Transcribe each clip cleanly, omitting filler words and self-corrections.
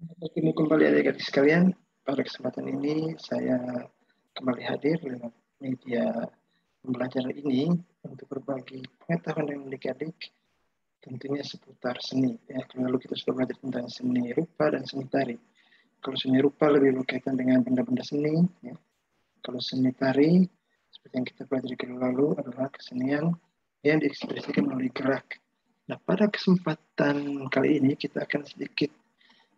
Bertemu kembali adik-adik sekalian. Pada kesempatan ini saya kembali hadir lewat media pembelajaran ini untuk berbagi pengetahuan dengan adik-adik tentunya seputar seni. Ya, lalu kita sudah belajar tentang seni rupa dan seni tari. Kalau seni rupa lebih berkaitan dengan benda-benda seni. Ya. Kalau seni tari, seperti yang kita pelajari lalu adalah kesenian yang diekspresikan melalui gerak. Nah, pada kesempatan kali ini kita akan sedikit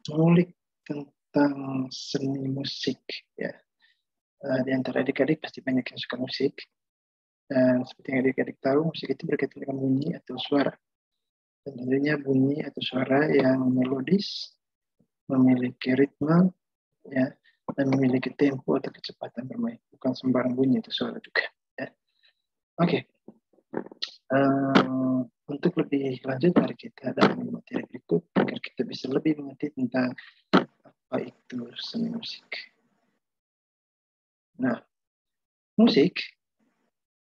mengulik tentang seni musik ya. Di antara adik-adik pasti banyak yang suka musik dan seperti yang adik-adik tahu musik itu berkaitan dengan bunyi atau suara dan tentunya bunyi atau suara yang melodis, memiliki ritme ya dan memiliki tempo atau kecepatan bermain, bukan sembarang bunyi atau suara juga ya. Oke. Untuk lebih lanjut mari kita dalam materi berikut agar kita bisa lebih mengerti tentang apa itu seni musik. Nah, musik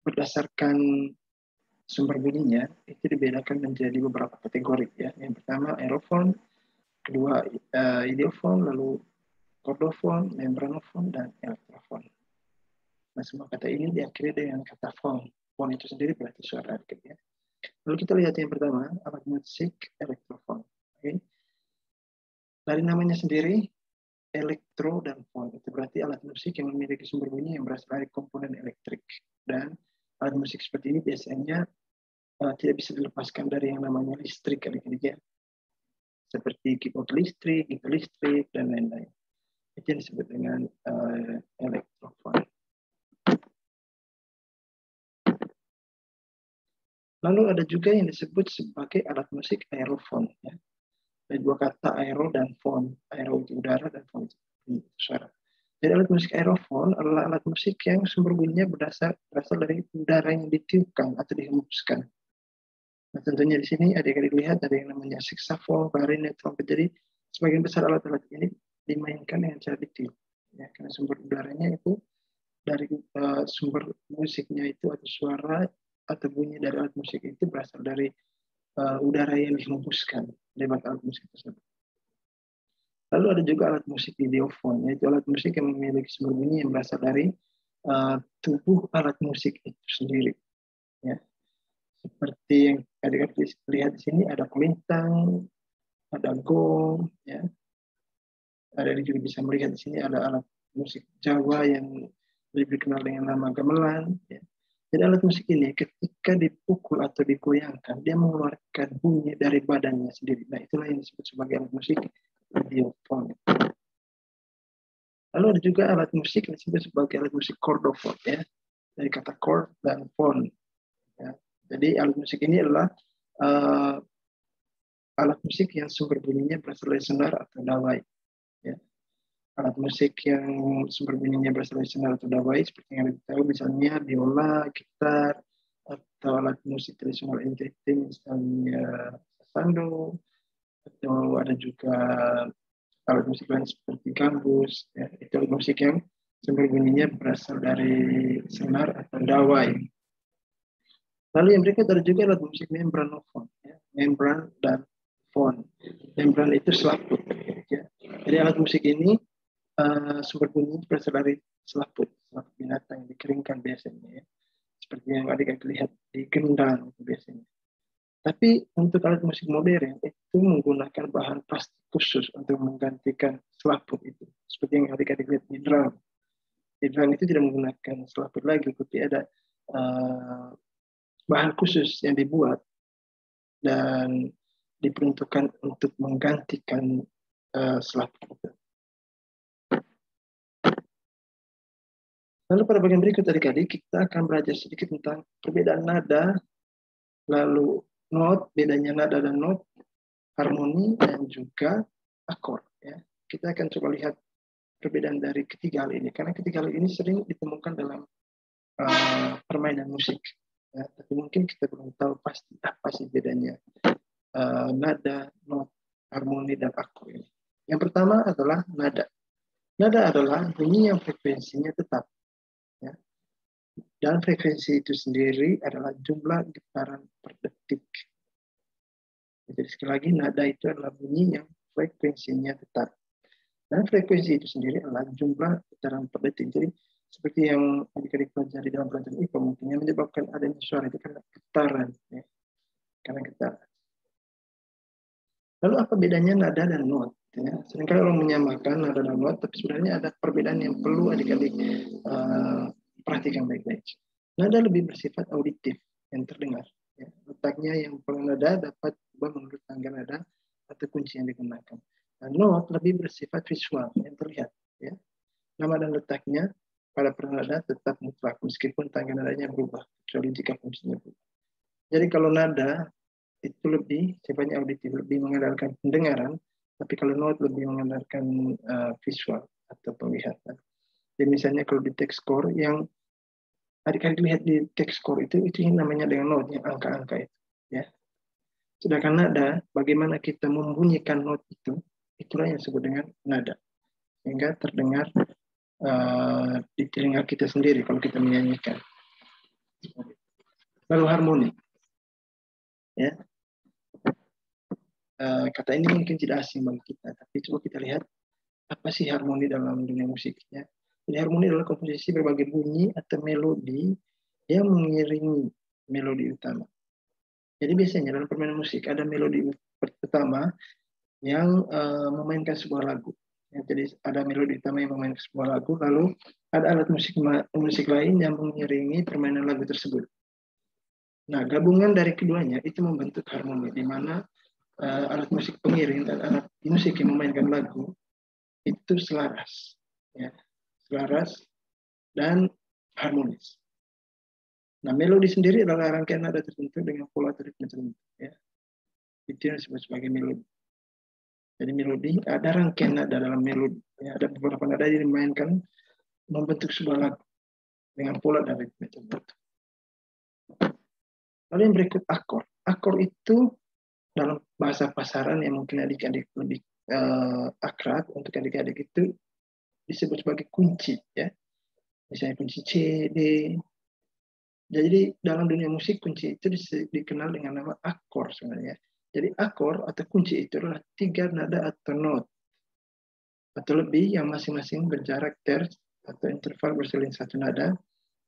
berdasarkan sumber bunyinya itu dibedakan menjadi beberapa kategori ya. Yang pertama aerofon, kedua ideofon, lalu kordofon, membranofon, dan elektrofon. Nah, semua kata ini diakhiri dengan kata fon. Fon itu sendiri berarti suara ya. Lalu kita lihat yang pertama, alat musik elektrofon. Okay. Dari namanya sendiri, elektro dan fon itu berarti alat musik yang memiliki sumber bunyi yang berasal dari komponen elektrik. Dan alat musik seperti ini biasanya tidak bisa dilepaskan dari yang namanya listrik adik-adik ya. Seperti keyboard listrik, gitar listrik, dan lain-lain. Itu yang disebut dengan elektrofon. Lalu ada juga yang disebut sebagai alat musik aerofon. Ya. Ada dua kata aero dan fon. Aero itu udara dan fon itu suara. Jadi alat musik aerofon adalah alat musik yang sumber bunyinya berasal dari udara yang ditiupkan atau dihembuskan. Nah, tentunya di sini adik-adik lihat ada yang namanya saksofon, klarinet, trompet. Jadi sebagian besar alat-alat ini dimainkan dengan cara ditiup. Ya, karena sumber udaranya itu dari sumber musiknya itu atau suara atau bunyi dari alat musik itu berasal dari udara yang dihembuskan lewat alat musik tersebut. Lalu ada juga alat musik ideofon, yaitu alat musik yang memiliki sumber bunyi yang berasal dari tubuh alat musik itu sendiri. Ya. Seperti yang adik-adik lihat di sini ada kelintang, ada gong, ya. Ada juga bisa melihat di sini ada alat musik Jawa yang lebih dikenal dengan nama gamelan. Ya. Jadi alat musik ini ketika dipukul atau digoyangkan, dia mengeluarkan bunyi dari badannya sendiri. Nah, itulah yang disebut sebagai alat musik ideofon. Lalu ada juga alat musik yang disebut sebagai alat musik kordofon, ya, dari kata chord dan fon. Ya. Jadi alat musik ini adalah alat musik yang sumber bunyinya berasal dari senar atau dawai. Ya. Alat musik yang sumber bunyinya berasal dari senar atau dawai seperti yang kita tahu misalnya biola, gitar, atau alat musik tradisional NTT misalnya sasando, atau ada juga alat musik lain seperti gambus. Ya. Itu alat musik yang sumber bunyinya berasal dari senar atau dawai. Lalu yang berikut ada juga alat musik membranofon, ya. Membran dan fon. Membran itu selaput. Ya. Jadi alat musik ini sumber bunyi berasal dari selaput binatang yang dikeringkan biasanya. Ya. Seperti yang adik-adik lihat di gendang biasanya. Tapi untuk alat musik modern itu menggunakan bahan plastik khusus untuk menggantikan selaput itu. Seperti yang adik-adik lihat di drum. Di drum itu tidak menggunakan selaput lagi, tapi ada bahan khusus yang dibuat dan diperuntukkan untuk menggantikan selaput itu. Lalu pada bagian berikut adik-adik kita akan belajar sedikit tentang perbedaan nada, lalu not, bedanya nada dan not, harmoni, dan juga akord. Ya. Kita akan coba lihat perbedaan dari ketiga hal ini, karena ketiga hal ini sering ditemukan dalam permainan musik. Ya, tapi mungkin kita belum tahu pasti apa sih bedanya nada, not, harmoni, dan akord ini. Yang pertama adalah nada. Nada adalah bunyi yang frekuensinya tetap. Ya. Dan frekuensi itu sendiri adalah jumlah getaran per detik. Jadi sekali lagi nada itu adalah bunyi yang frekuensinya tetap. Dan frekuensi itu sendiri adalah jumlah putaran per detik. Jadi seperti yang adik-adik pelajari dalam pelajaran IPA, mungkin yang menyebabkan adanya suara itu karena getaran, ya. Karena getaran. Lalu apa bedanya nada dan not? Ya, seringkali orang menyamakan nada dan not, tapi sebenarnya ada perbedaan yang perlu adik-adik perhatikan baik-baik. Nada lebih bersifat auditif, yang terdengar. Ya. Letaknya yang pada nada dapat berubah menurut tangga nada atau kunci yang digunakan. Nah, not lebih bersifat visual, yang terlihat. Ya. Nama dan letaknya pada nada tetap mutlak, meskipun tangga nadanya berubah, kecuali jika kuncinya berubah. Jadi kalau nada itu lebih sifatnya auditif, lebih mengandalkan pendengaran, tapi kalau not lebih mengandalkan visual atau penglihatan. Jadi misalnya kalau di text score yang adik-adik lihat di text score itu yang namanya dengan not, yang angka-angka itu, ya. Sedangkan nada, bagaimana kita membunyikan not itu, itulah yang disebut dengan nada, sehingga terdengar di telinga kita sendiri kalau kita menyanyikan. Lalu harmoni, ya. Kata ini mungkin tidak asing bagi kita, tapi coba kita lihat apa sih harmoni dalam dunia musiknya. Jadi harmoni adalah komposisi berbagai bunyi atau melodi yang mengiringi melodi utama. Jadi biasanya dalam permainan musik ada melodi utama yang memainkan sebuah lagu. Ya, jadi ada melodi utama yang memainkan sebuah lagu, lalu ada alat musik lain yang mengiringi permainan lagu tersebut. Nah, gabungan dari keduanya itu membentuk harmoni, di mana alat musik pengiring dan alat musik yang memainkan lagu itu selaras, ya, selaras dan harmonis. Nah, melodi sendiri adalah rangkaian nada tertentu dengan pola ritme tertentu, ya. Itu yang disebut sebagai melodi. Jadi melodi ada rangkaian nada dalam melodi, ya, ada beberapa nada yang dimainkan membentuk sebuah lagu dengan pola dan ritme tertentu. Lalu yang berikut akor. Akor itu dalam bahasa pasaran yang mungkin adik-adik lebih akrab untuk adik-adik itu disebut sebagai kunci, ya. Misalnya kunci C, D. Jadi dalam dunia musik kunci itu dikenal dengan nama akor sebenarnya. Jadi akor atau kunci itu adalah 3 nada atau not atau lebih yang masing-masing berjarak terts atau interval berseling 1 nada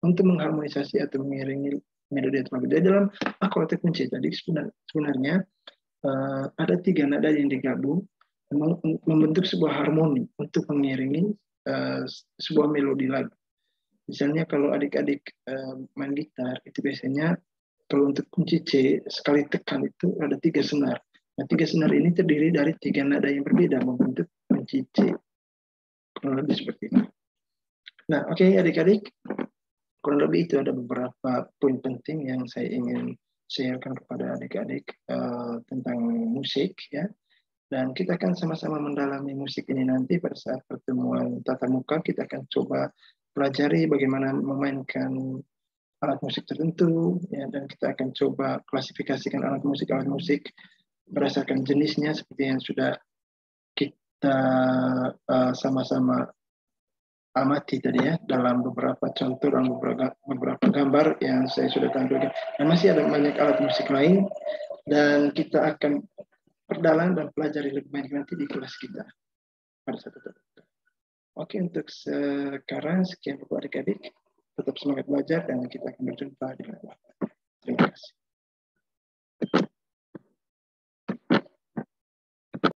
untuk mengharmonisasi atau mengiringi melodi atau lagu. Jadi dalam akor atau kunci tadi sebenarnya ada 3 nada yang digabung membentuk sebuah harmoni untuk mengiringi sebuah melodi lagu. Misalnya kalau adik-adik main gitar itu biasanya kalau untuk kunci C sekali tekan itu ada 3 senar. Nah, 3 senar ini terdiri dari 3 nada yang berbeda membentuk kunci C. Kurang lebih seperti itu. Nah, oke, adik-adik, kurang lebih itu ada beberapa poin penting yang saya ingin sharekan kepada adik-adik tentang musik, ya. Dan kita akan sama-sama mendalami musik ini nanti pada saat pertemuan tatap muka. Kita akan coba pelajari bagaimana memainkan alat musik tertentu, ya, dan kita akan coba klasifikasikan alat musik berdasarkan jenisnya seperti yang sudah kita sama-sama amati tadi, ya, dalam beberapa contoh dan beberapa gambar yang saya sudah tampilkan. Dan masih ada banyak alat musik lain dan kita akan perdalam dan pelajari lebih banyak nanti di kelas kita pada saat itu. Oke, untuk sekarang sekian untuk adik-adik. Tetap semangat belajar dan kita akan berjumpa di lain waktu. Terima kasih.